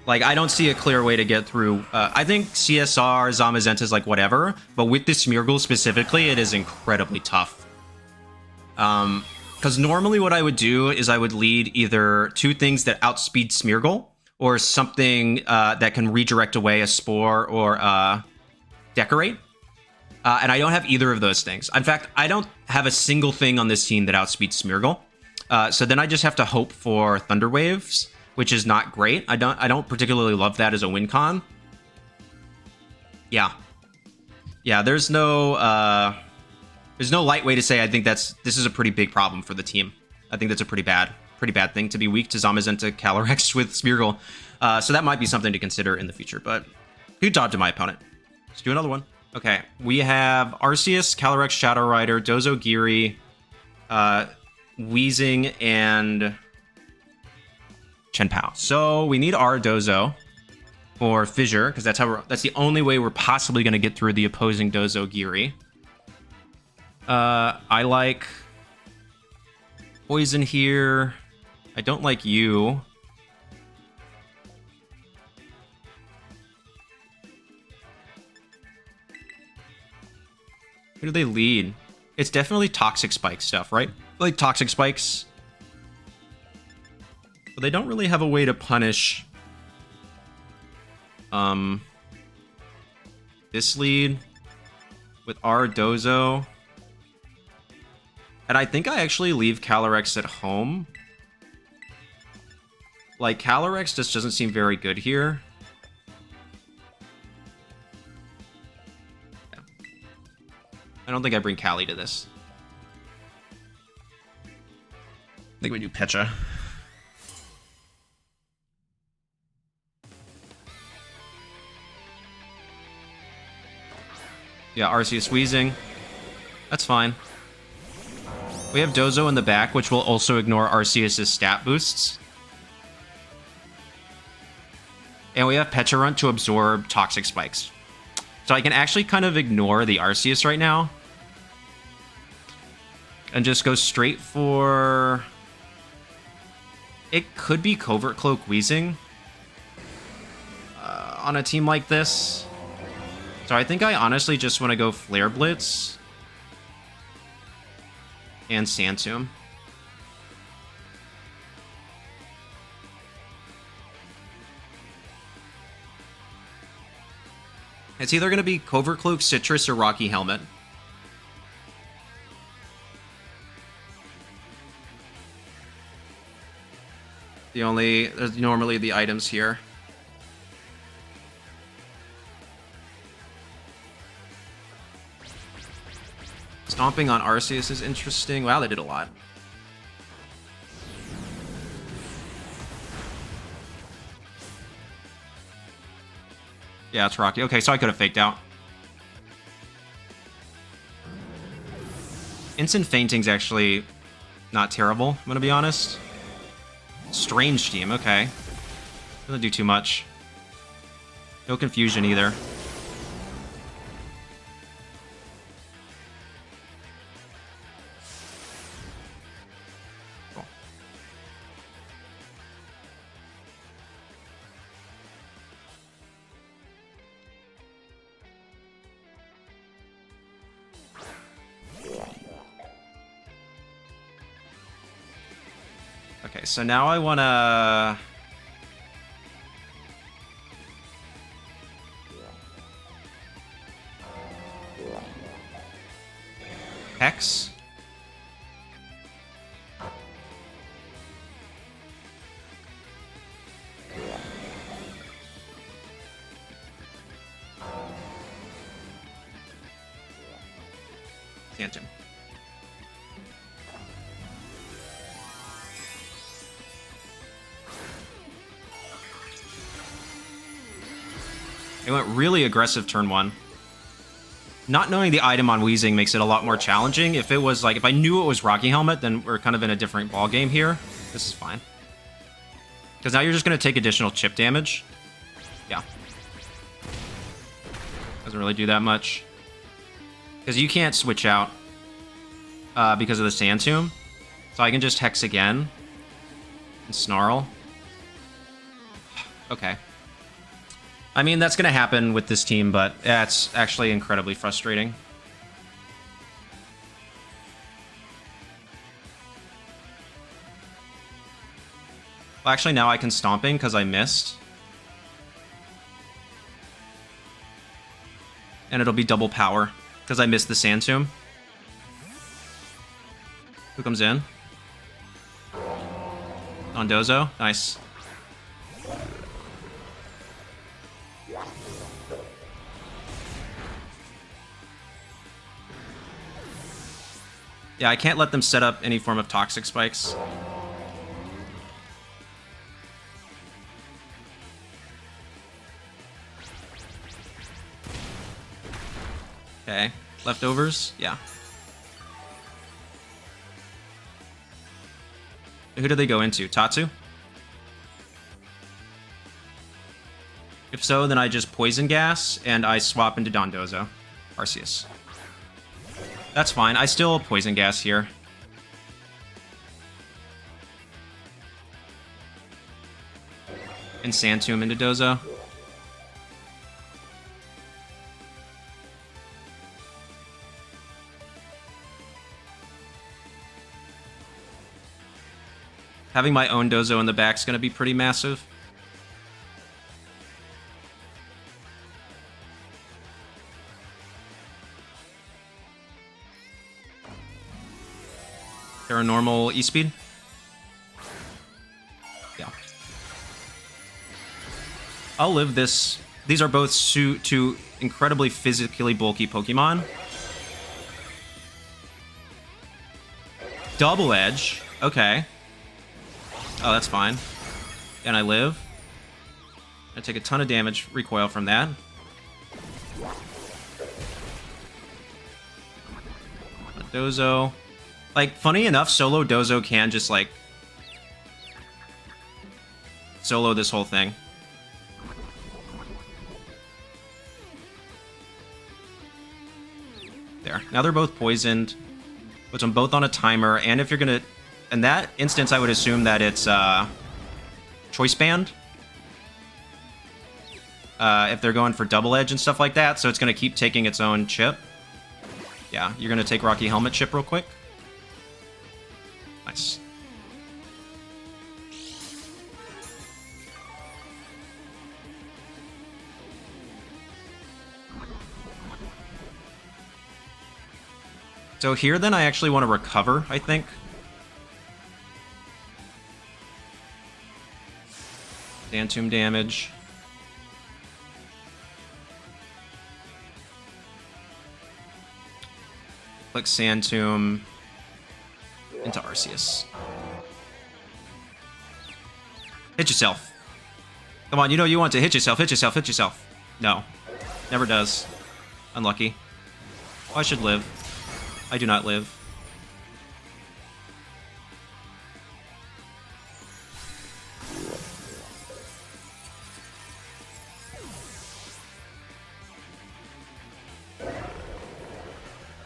Like, I don't see a clear way to get through. I think CSR, Zamazenta is like whatever, but with this Smeargle specifically, it is incredibly tough. Because normally what I would do is I would lead either two things that outspeed Smeargle, or something that can redirect away a Spore or Decorate. And I don't have either of those things. In fact, I don't have a single thing on this team that outspeeds Smeargle. So then I just have to hope for Thunder Waves, which is not great. I don't particularly love that as a win con. Yeah. Yeah, there's no light way to say I think this is a pretty big problem for the team. I think that's a pretty bad thing to be weak to Zamazenta Calyrex with Smeargle. So that might be something to consider in the future, but good job to my opponent. Let's do another one. Okay, we have Arceus, Calyrex, Shadow Rider, Dozo Geary, Weezing, and Chenpao. So we need our Dozo for Fissure, because that's the only way we're possibly going to get through the opposing Dozo Geary. I like Poison here. I don't like you. Who do they lead? It's definitely Toxic Spike stuff, right? Like Toxic Spikes. But they don't really have a way to punish this lead with our Dozo. And I think I actually leave Calyrex at home. Like, Calyrex just doesn't seem very good here. Yeah. I don't think I bring Cali to this. I think we do Pecha. Yeah, Arceus Weezing. That's fine. We have Dozo in the back, which will also ignore Arceus' stat boosts. And we have Pecharunt to absorb Toxic Spikes. So I can actually kind of ignore the Arceus right now. And just go straight for... It could be Covert Cloak Weezing on a team like this. So I think I honestly just want to go Flare Blitz and Sand Tomb. It's either going to be Covert Cloak, Citrus, or Rocky Helmet. There's normally the items here. Stomping on Arceus is interesting. Wow, they did a lot. Yeah, it's Rocky. Okay, so I could have faked out. Instant Fainting's actually not terrible, I'm gonna be honest. Strange Team, okay. Doesn't do too much. No confusion either. Cool. Okay, so now I wanna... Hex. Sand Tomb. It went really aggressive turn one. Not knowing the item on Weezing makes it a lot more challenging. If it was like, if I knew it was Rocky Helmet, then we're kind of in a different ball game here. This is fine. Because now you're just going to take additional chip damage. Yeah. Doesn't really do that much. Because you can't switch out because of the Sand Tomb. So I can just Hex again. And Snarl. Okay. I mean, that's going to happen with this team, but it's actually incredibly frustrating. Well, actually, now I can Stomping because I missed. And it'll be double power because I missed the Sand Tomb. Who comes in? Dondozo. Nice. Yeah, I can't let them set up any form of Toxic Spikes. Okay, leftovers? Yeah. Who do they go into? Tatsu? If so, then I just Poison Gas, and I swap into Dondozo. Arceus. That's fine. I still Poison Gas here. and Sand Tomb into Dozo. Having my own Dozo in the back is going to be pretty massive. Paranormal E-Speed? Yeah. I'll live this. These are both two incredibly physically bulky Pokemon. Double Edge. Okay. Oh, that's fine. And I live. I take a ton of damage recoil from that. Dozo. Like, funny enough, solo Dozo can just, like, solo this whole thing. There. Now they're both poisoned. Puts them both on a timer, and if you're gonna... In that instance, I would assume that it's, Choice Band. If they're going for Double Edge and stuff like that, so it's gonna keep taking its own chip. Yeah, you're gonna take Rocky Helmet chip real quick. Nice. So here, then, I actually want to recover, I think. Sand Tomb damage. Click Sand Tomb into Arceus. Hit yourself. Come on, you know you want to hit yourself, hit yourself, hit yourself. No. Never does. Unlucky. Oh, I should live. I do not live.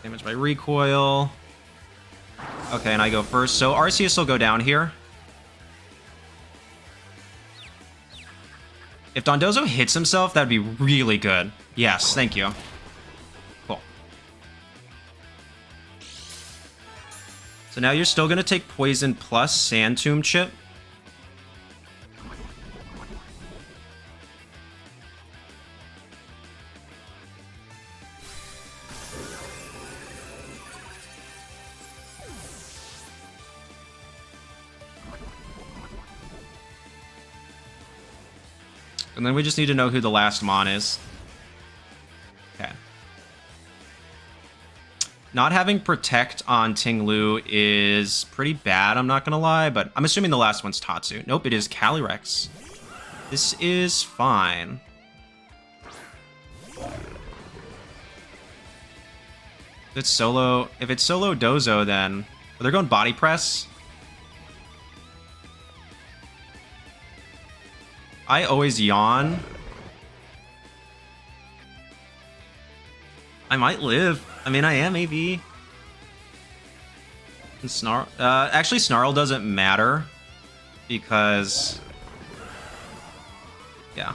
Damage by recoil. Okay, and I go first. So Arceus will go down here. If Dondozo hits himself, that'd be really good. Yes, thank you. Cool. So now you're still going to take Poison plus Sand Tomb chip. And then we just need to know who the last Mon is. Okay. Not having Protect on Ting-Lu is pretty bad, I'm not going to lie, but I'm assuming the last one's Tatsu. Nope, it is Calyrex. This is fine. If it's solo Dozo, then... Well, they're going Body Press. I always yawn. I might live. I mean, I am AV. And Snarl. Actually, Snarl doesn't matter because, yeah.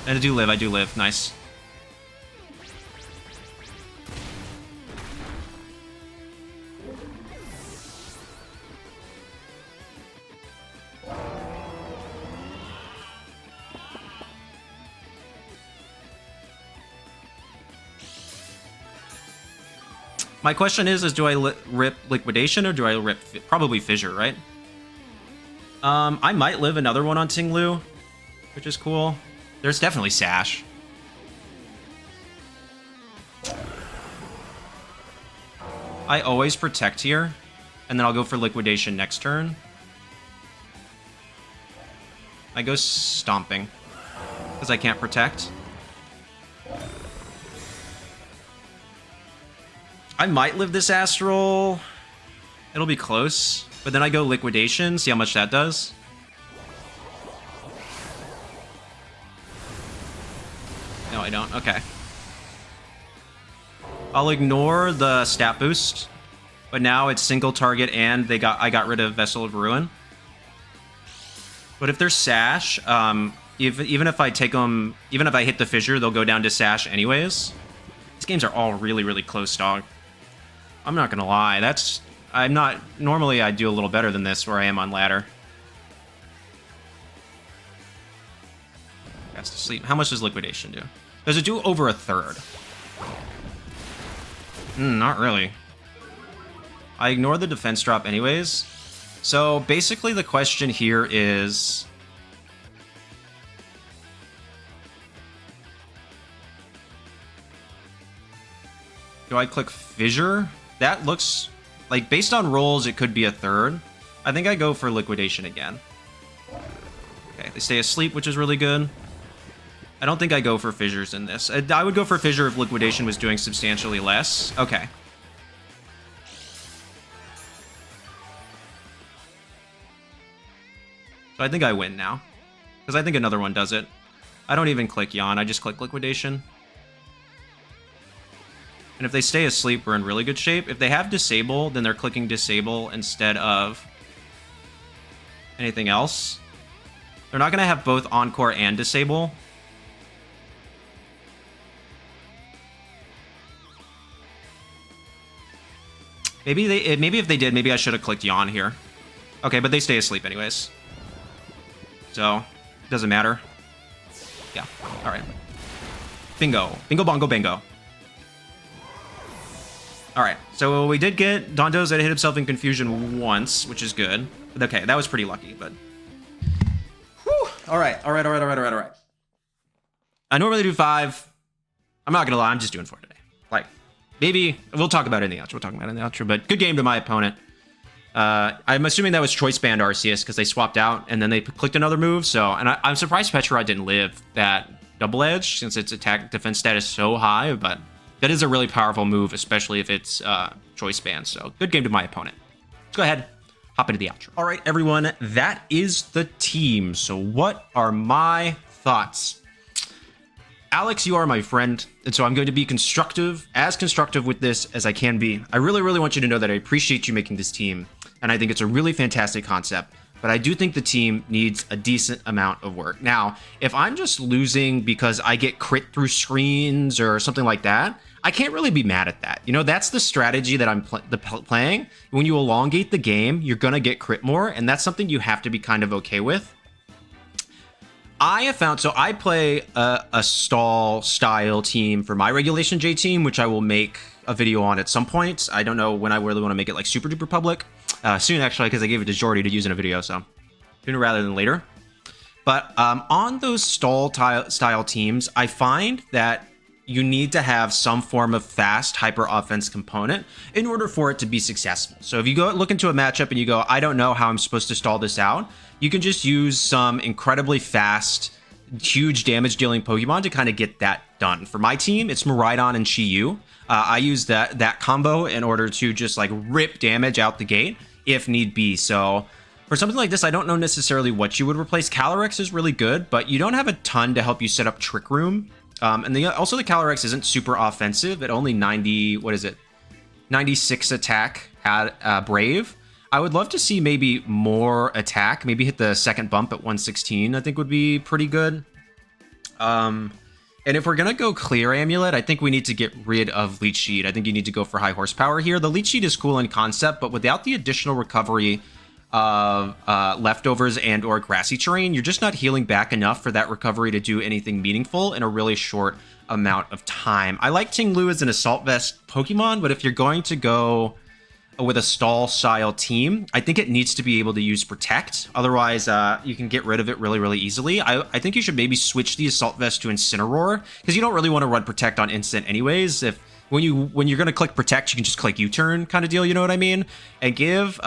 And I do live. I do live. Nice. My question is do I rip Liquidation or do I rip... Probably Fissure, right? I might live another one on Ting-Lu, which is cool. There's definitely Sash. I always Protect here, and then I'll go for Liquidation next turn. I go Stomping, because I can't Protect. I might live this Astral. It'll be close. But then I go Liquidation, see how much that does. No, I don't. Okay. I'll ignore the stat boost. but now it's single target and I got rid of Vessel of Ruin. But if they're Sash, even if I take them, even if I hit the Fissure, they'll go down to Sash anyways. These games are all really, really close, dog. I'm not gonna lie, normally I do a little better than this where I am on ladder. Fast asleep. How much does Liquidation do? Does it do over a third? Not really. I ignore the defense drop anyways. So basically the question here is... do I click Fissure? That looks... like, based on rolls, it could be a third. I think I go for Liquidation again. Okay, they stay asleep, which is really good. I don't think I go for Fissures in this. I would go for Fissure if Liquidation was doing substantially less. Okay. So I think I win now. Because I think another one does it. I don't even click Yawn, I just click Liquidation. And if they stay asleep, we're in really good shape. If they have Disable, then they're clicking Disable instead of anything else. They're not going to have both Encore and Disable. Maybe if they did, maybe I should have clicked Yawn here. Okay, but they stay asleep anyways. So, doesn't matter. Yeah, alright. Bingo. Bingo, bongo, bingo. Alright, so we did get Dondozo that hit himself in confusion once, which is good. But okay, that was pretty lucky, but... whew! Alright. I normally do 5. I'm not gonna lie, I'm just doing 4 today. Like, maybe... we'll talk about it in the outro, but good game to my opponent. I'm assuming that was Choice Band Arceus, because they swapped out, and then they clicked another move, so... and I'm surprised Pecharunt didn't live that Double Edge, since its attack defense stat is so high, but... that is a really powerful move, especially if it's Choice Band, so good game to my opponent. Let's go ahead, hop into the outro. All right, everyone, that is the team. So what are my thoughts? Alex, you are my friend, and so I'm going to be as constructive with this as I can be. I really, really want you to know that I appreciate you making this team, and I think it's a really fantastic concept. But I do think the team needs a decent amount of work. Now, if I'm just losing because I get crit through screens or something like that, I can't really be mad at that. You know, that's the strategy that I'm playing. When you elongate the game, you're going to get crit more, and that's something you have to be kind of okay with. I have found, so I play a stall style team for my Regulation J team, which I will make a video on at some point. I don't know when I really want to make it like super duper public. Soon, actually, because I gave it to Jordy to use in a video, so sooner rather than later. But on those stall style teams, I find that you need to have some form of fast hyper offense component in order for it to be successful. So if you go look into a matchup and you go, I don't know how I'm supposed to stall this out, you can just use some incredibly fast, huge damage dealing Pokemon to kind of get that done. For my team, it's Koraidon and Chi-Yu. I use that combo in order to just like rip damage out the gate if need be. So for something like this, I don't know necessarily what you would replace. Calyrex is really good, but you don't have a ton to help you set up Trick Room. And also the Calyrex isn't super offensive. It only 96 attack at Brave. I would love to see maybe more attack. Maybe hit the second bump at 116, I think would be pretty good. And if we're going to go clear Amulet, I think we need to get rid of Leech Seed. I think you need to go for high horsepower here. The Leech Seed is cool in concept, but without the additional recovery of leftovers and or grassy terrain, you're just not healing back enough for that recovery to do anything meaningful in a really short amount of time. I like Ting-Lu as an Assault Vest Pokemon, but if you're going to go with a stall style team, I think it needs to be able to use Protect. Otherwise, you can get rid of it really, really easily. I think you should maybe switch the Assault Vest to Incineroar, because you don't really want to run Protect on instant anyways. When you're going to click Protect, you can just click U-turn kind of deal, you know what I mean? And give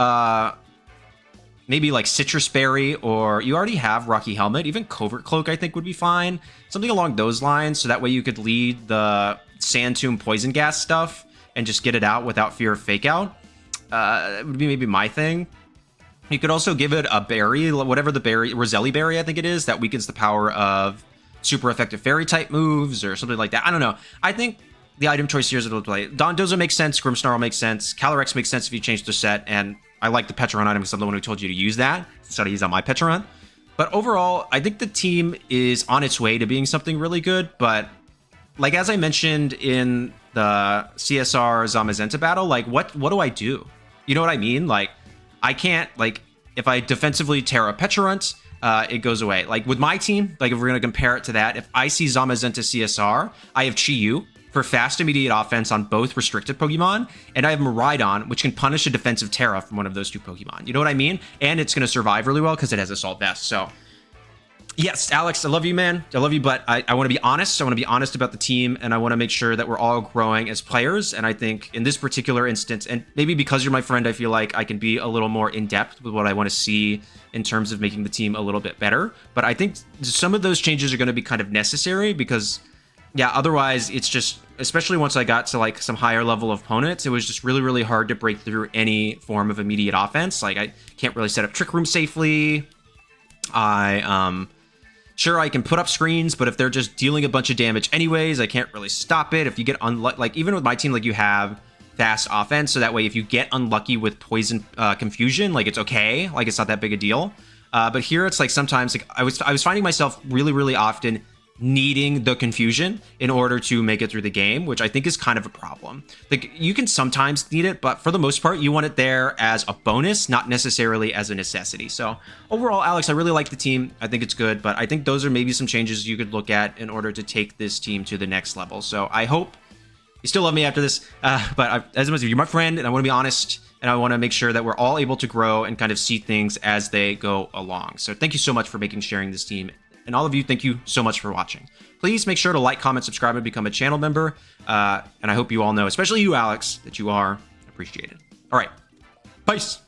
maybe like Citrus Berry, or you already have Rocky Helmet. Even Covert Cloak I think would be fine. Something along those lines, so that way you could lead the Sand Tomb Poison Gas stuff and just get it out without fear of Fake Out. It would be maybe my thing. You could also give it a berry, whatever the berry, Roselli Berry I think it is, that weakens the power of super effective fairy type moves or something like that. I don't know. I think the item choice here is a little play. Dondozo makes sense. Grimmsnarl makes sense. Calyrex makes sense if you change the set. And I like the Pecharunt item because I'm the one who told you to use that instead of use on my Pecharunt. But overall, I think the team is on its way to being something really good. But like, as I mentioned in the CSR Zamazenta battle, like, what do I do? You know what I mean? Like, I can't, like, if I defensively Tera Pecharunt, it goes away. Like, with my team, like, if we're going to compare it to that, if I see Zamazenta CSR, I have Chi-Yu for fast immediate offense on both restricted Pokemon, and I have Koraidon, which can punish a defensive Tera from one of those two Pokemon. You know what I mean? And it's going to survive really well because it has Assault Vest. So, yes, Alex, I love you, man. I love you, but I want to be honest. I want to be honest about the team, and I want to make sure that we're all growing as players. And I think in this particular instance, and maybe because you're my friend, I feel like I can be a little more in-depth with what I want to see in terms of making the team a little bit better. But I think some of those changes are going to be kind of necessary because, yeah, otherwise it's just, especially once I got to like some higher level of opponents, it was just really, really hard to break through any form of immediate offense. Like, I can't really set up Trick Room safely. Sure, I can put up screens, but if they're just dealing a bunch of damage anyways, I can't really stop it. If you get unlucky, like even with my team, like you have fast offense, so that way if you get unlucky with poison confusion, like it's okay, like it's not that big a deal. But here it's like sometimes like I was finding myself really, really often needing the confusion in order to make it through the game, which I think is kind of a problem. Like, you can sometimes need it, but for the most part, you want it there as a bonus, not necessarily as a necessity. So overall, Alex, I really like the team. I think it's good, but I think those are maybe some changes you could look at in order to take this team to the next level. So I hope you still love me after this, but as you're my friend, and I want to be honest, and I want to make sure that we're all able to grow and kind of see things as they go along. So thank you so much for sharing this team. And all of you, thank you so much for watching. Please make sure to like, comment, subscribe, and become a channel member. And I hope you all know, especially you, Alex, that you are appreciated. All right. Peace.